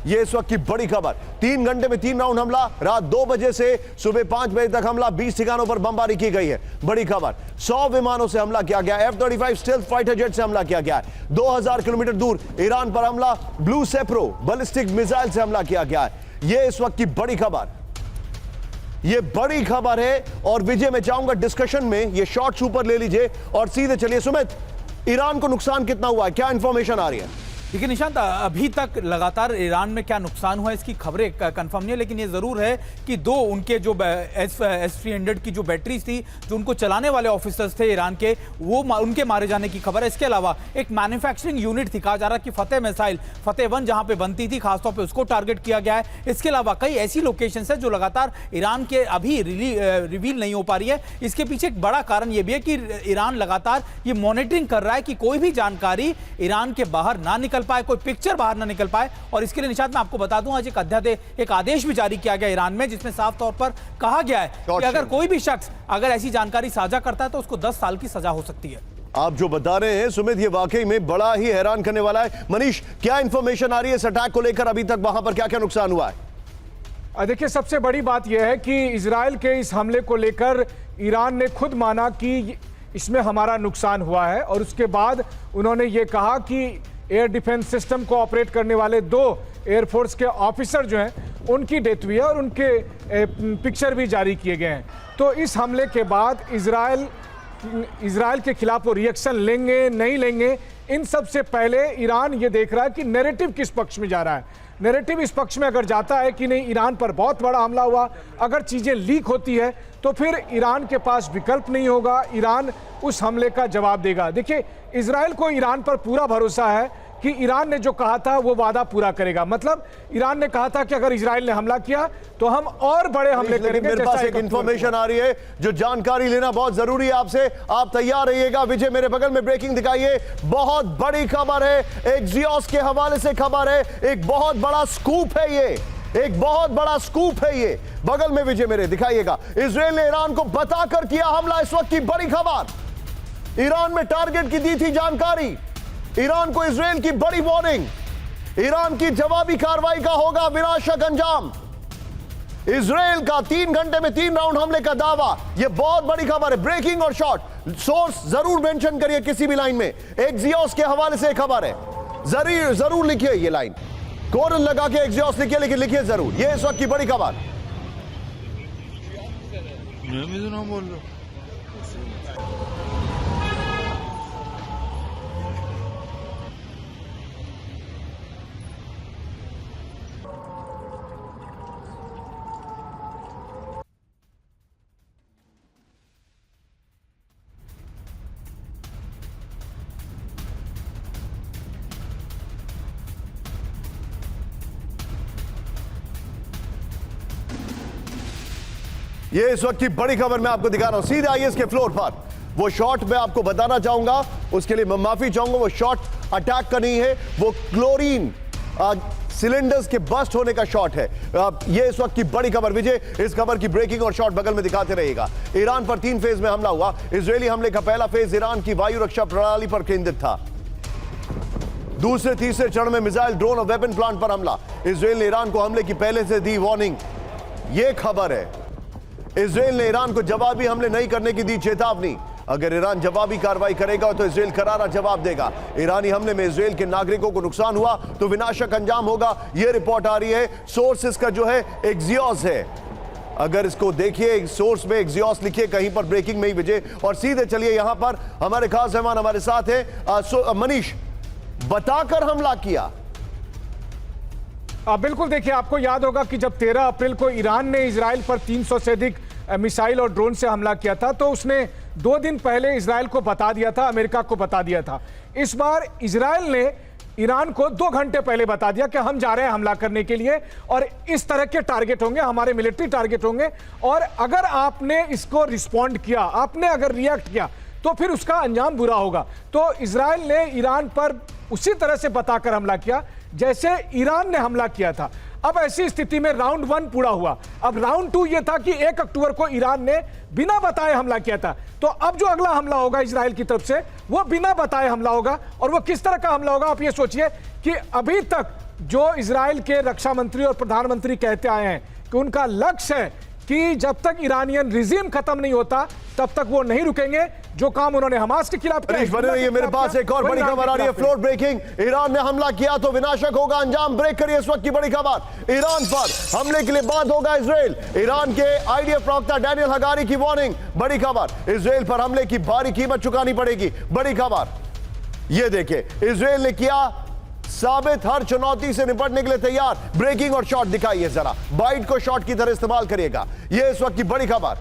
ये इस वक्त की बड़ी खबर। 3 घंटे में 3 राउंड हमला, रात 2 बजे से सुबह 5 बजे तक हमला, 20 ठिकानों पर बमबारी की गई है। बड़ी खबर, 100 विमानों से हमला किया गया, F-35 स्टेल्थ फाइटर जेट से हमला किया गया है। 2000 किलोमीटर दूर ईरान पर हमला, ब्लू सेप्रो बैलिस्टिक मिसाइल से हमला किया गया है। ये इस वक्त की बड़ी खबर, ये बड़ी खबर है। और विजय, मैं चाहूंगा डिस्कशन में ये शॉर्ट सुपर ले लीजिए और सीधे चलिए। सुमित, ईरान को नुकसान कितना हुआ है, क्या इंफॉर्मेशन आ रही है? देखिए निशांत, अभी तक लगातार ईरान में क्या नुकसान हुआ है इसकी खबरें कंफर्म नहीं है, लेकिन ये जरूर है कि 2 उनके जो S-300 की जो बैटरीज थी, जो उनको चलाने वाले ऑफिसर्स थे ईरान के, वो उनके मारे जाने की खबर है। इसके अलावा एक मैन्युफैक्चरिंग यूनिट थी, कहा जा रहा है कि फतेह मिसाइल, फतेह 1 जहां पे बनती थी, खासतौर पर उसको टारगेट किया गया है। इसके अलावा कई ऐसी लोकेशन है जो लगातार ईरान के अभी रिवील नहीं हो पा रही है। इसके पीछे एक बड़ा कारण यह भी है कि ईरान लगातार ये मॉनिटरिंग कर रहा है कि कोई भी जानकारी ईरान के बाहर ना निकल पाए, कोई पिक्चर बाहर ना निकल पाए। और इसके लिए निशांत मैं आपको बता दूं, आज एक आदेश भी जारी किया गया ईरान में, जिसमें साफ तौर पर कहा गया है कि अगर कोई भी शख्स अगर ऐसी जानकारी साझा करता है तो उसको 10 साल की सजा हो सकती है। आप जो बता रहे हैं सुमित, ये वाकई में बड़ा ही हैरान करने वाला है। मनीष, क्या इंफॉर्मेशन आ रही है इस अटैक को लेकर? अभी तक वहां पर क्या क्या नुकसान हुआ है? देखिए, सबसे बड़ी बात यह है कि इजराइल के इस हमले को लेकर ईरान ने खुद माना कि इसमें हमारा नुकसान हुआ है, और उसके बाद उन्होंने ये कहा कि एयर डिफेंस सिस्टम को ऑपरेट करने वाले 2 एयरफोर्स के ऑफिसर जो हैं उनकी डेथ हुई है, और उनके पिक्चर भी जारी किए गए हैं। तो इस हमले के बाद इजराइल के खिलाफ वो रिएक्शन लेंगे नहीं लेंगे, इन सब से पहले ईरान ये देख रहा है कि नैरेटिव किस पक्ष में जा रहा है। नैरेटिव इस पक्ष में अगर जाता है कि नहीं, ईरान पर बहुत बड़ा हमला हुआ, अगर चीज़ें लीक होती है तो फिर ईरान के पास विकल्प नहीं होगा, ईरान उस हमले का जवाब देगा। देखिए, इजराइल को ईरान पर पूरा भरोसा है कि ईरान ने जो कहा था वो वादा पूरा करेगा। मतलब ईरान ने कहा था कि अगर इजराइल ने हमला किया तो हम और बड़े हमले करेंगे। मेरे पास एक इंफॉर्मेशन आ रही है जो जानकारी लेना बहुत जरूरी है आपसे, आप तैयार रहिएगा। विजय, मेरे बगल में ब्रेकिंग दिखाइए, बहुत बड़ी खबर है, एक्सियोस के हवाले से खबर है, एक बहुत बड़ा स्कूप है ये, एक बहुत बड़ा स्कूप है ये। बगल में विजय मेरे दिखाइएगा, इजराइल ने ईरान को बताकर किया हमला, इस वक्त की बड़ी खबर। ईरान में टारगेट की दी थी जानकारी, ईरान को इजराइल की बड़ी वार्निंग, ईरान की जवाबी कार्रवाई का होगा विनाशक अंजाम। इजराइल का 3 घंटे में 3 राउंड हमले का दावा, यह बहुत बड़ी खबर है। ब्रेकिंग और शॉर्ट, सोर्स जरूर मेंशन करिए किसी भी लाइन में। एक्सियोस के हवाले से खबर है, जरूर लिखिए ये लाइन, कोरन लगा के एक्सियोस लिखिए, लेकिन लिखिए जरूर, यह इस वक्त की बड़ी खबर। ये इस वक्त की बड़ी खबर मैं आपको दिखा रहा हूं, सीधे आईएएस के फ्लोर पर। वो शॉट मैं आपको बताना चाहूंगा, उसके लिए मैं माफी चाहूंगा। वो शॉट अटैक का नहीं है, वो क्लोरीन सिलेंडर्स के बस्ट होने का शॉट है। ये इस वक्त की बड़ी खबर। विजय, इस खबर की ब्रेकिंग और शॉट बगल में दिखाते रहिएगा। ईरान पर 3 फेज में हमला हुआ। इजरायली हमले का पहला फेज ईरान की वायु रक्षा प्रणाली पर केंद्रित था। दूसरे तीसरे चरण में मिसाइल, ड्रोन और वेपन प्लांट पर हमला। इजरायल ने ईरान को हमले की पहले से दी वार्निंग, ये खबर है। इजरायल ने ईरान को जवाबी हमले नहीं करने की दी चेतावनी। अगर ईरान जवाबी कार्रवाई करेगा तो इजरायल करारा जवाब देगा। ईरानी हमले में इजरायल के नागरिकों को नुकसान हुआ तो विनाशक अंजाम होगा, यह रिपोर्ट आ रही है। सोर्स इसका जो है एक्सियोस है, अगर इसको देखिए सोर्स में एक्सियोस लिखिए कहीं पर, ब्रेकिंग में ही विजय। और सीधे चलिए यहां पर हमारे खास मेहमान हमारे साथ हैं, मनीष, बताकर हमला किया। बिल्कुल, देखिए, आपको याद होगा कि जब 13 अप्रैल को ईरान ने इजराइल पर 300 से अधिक मिसाइल और ड्रोन से हमला किया था, तो उसने 2 दिन पहले इजराइल को बता दिया था, अमेरिका को बता दिया था। इस बार इजराइल ने ईरान को 2 घंटे पहले बता दिया कि हम जा रहे हैं हमला करने के लिए, और इस तरह के टारगेट होंगे, हमारे मिलिट्री टारगेट होंगे, और अगर आपने इसको रिस्पॉन्ड किया, आपने अगर रिएक्ट किया, तो फिर उसका अंजाम बुरा होगा। तो इजराइल ने ईरान पर उसी तरह से बताकर हमला किया जैसे ईरान ने हमला किया था। अब ऐसी स्थिति में राउंड 1 पूरा हुआ। अब राउंड 2 यह था कि 1 अक्टूबर को ईरान ने बिना बताए हमला किया था, तो अब जो अगला हमला होगा इजराइल की तरफ से वो बिना बताए हमला होगा। और वो किस तरह का हमला होगा, आप ये सोचिए कि अभी तक जो इजराइल के रक्षा मंत्री और प्रधानमंत्री कहते आए हैं कि उनका लक्ष्य है कि जब तक ईरानियन रिजीम खत्म नहीं होता तब तक वो नहीं रुकेंगे। जो काम उन्होंने हमास के खिलाफ किया, बने रहिए, मेरे पास एक और बड़ी खबर आ रही है, फ्लोर ब्रेकिंग। ईरान ने हमला किया तो विनाशक होगा अंजाम। ब्रेक करिए इस वक्त की बड़ी खबर। ईरान पर हमले के लिए बांध होगा इजराइल। ईरान के आईडीएफ प्रवक्ता डैनियल हगारी की वार्निंग। बड़ी खबर, इजराइल पर हमले की भारी कीमत चुकानी पड़ेगी। बड़ी खबर ये देखिए, इजराइल ने किया साबित हर चुनौती से निपटने के लिए तैयार। ब्रेकिंग और शॉट दिखाइए जरा, बाइट को शॉट की तरह इस्तेमाल करिएगा। यह इस वक्त की बड़ी खबर।